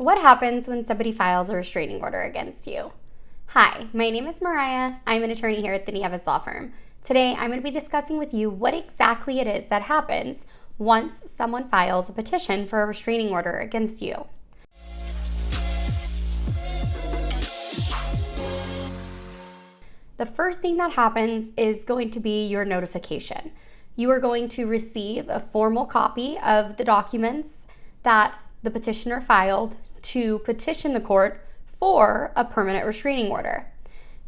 What happens when somebody files a restraining order against you? Hi, my name is Mariah. I'm an attorney here at the Nieves Law Firm. Today, I'm going to be discussing with you what exactly it is that happens once someone files a petition for a restraining order against you. The first thing that happens is going to be your notification. You are going to receive a formal copy of the documents that the petitioner filed to petition the court for a permanent restraining order.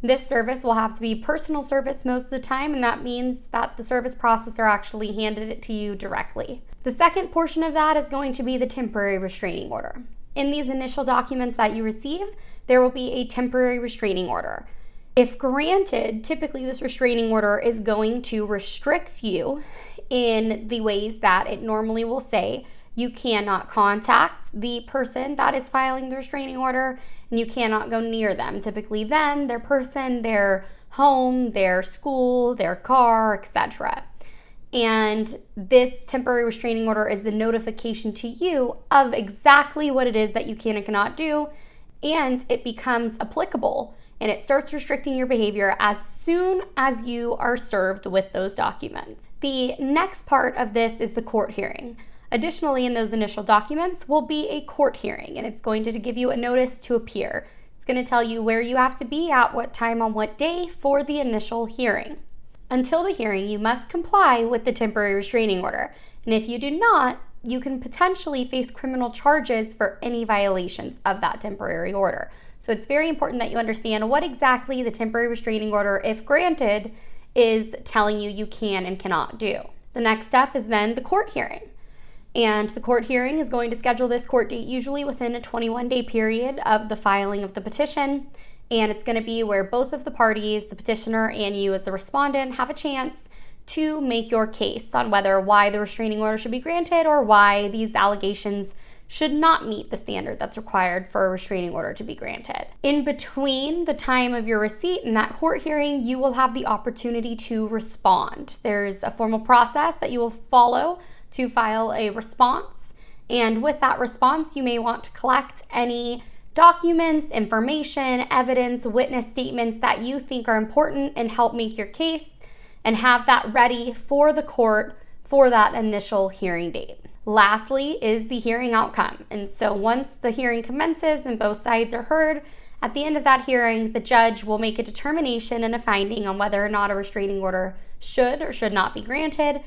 This service will have to be personal service most of the time, and that means that the service processor actually handed it to you directly. The second portion of that is going to be the temporary restraining order. In these initial documents that you receive, there will be a temporary restraining order. If granted, typically this restraining order is going to restrict you in the ways that it normally will say. You cannot contact the person that is filing the restraining order, and you cannot go near them. Typically them, their person, their home, their school, their car, etc. And this temporary restraining order is the notification to you of exactly what it is that you can and cannot do, and it becomes applicable, and it starts restricting your behavior as soon as you are served with those documents. The next part of this is the court hearing. Additionally, in those initial documents will be a court hearing, and it's going to give you a notice to appear. It's going to tell you where you have to be at what time on what day for the initial hearing. Until the hearing, you must comply with the temporary restraining order, and if you do not, you can potentially face criminal charges for any violations of that temporary order. So it's very important that you understand what exactly the temporary restraining order, if granted, is telling you you can and cannot do. The next step is then the court hearing. And the court hearing is going to schedule this court date usually within a 21-day period of the filing of the petition. And it's going to be where both of the parties, the petitioner and you as the respondent, have a chance to make your case on why the restraining order should be granted or why these allegations should not meet the standard that's required for a restraining order to be granted. In between the time of your receipt and that court hearing, you will have the opportunity to respond. There's a formal process that you will follow to file a response, and with that response you may want to collect any documents, information, evidence, witness statements that you think are important and help make your case, and have that ready for the court for that initial hearing date. Lastly is the hearing outcome, and so once the hearing commences and both sides are heard, at the end of that hearing the judge will make a determination and a finding on whether or not a restraining order should or should not be granted.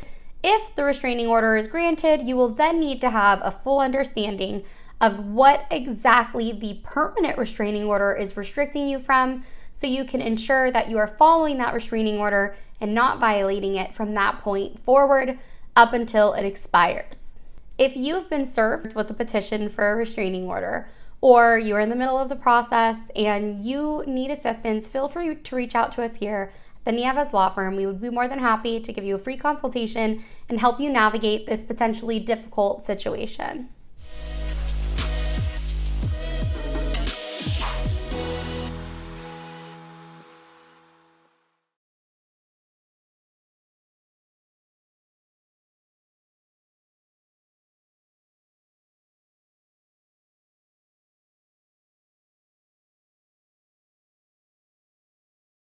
If the restraining order is granted, you will then need to have a full understanding of what exactly the permanent restraining order is restricting you from, so you can ensure that you are following that restraining order and not violating it from that point forward up until it expires. If you've been served with a petition for a restraining order, or you're in the middle of the process and you need assistance, feel free to reach out to us here the Nieves Law Firm. We would be more than happy to give you a free consultation and help you navigate this potentially difficult situation.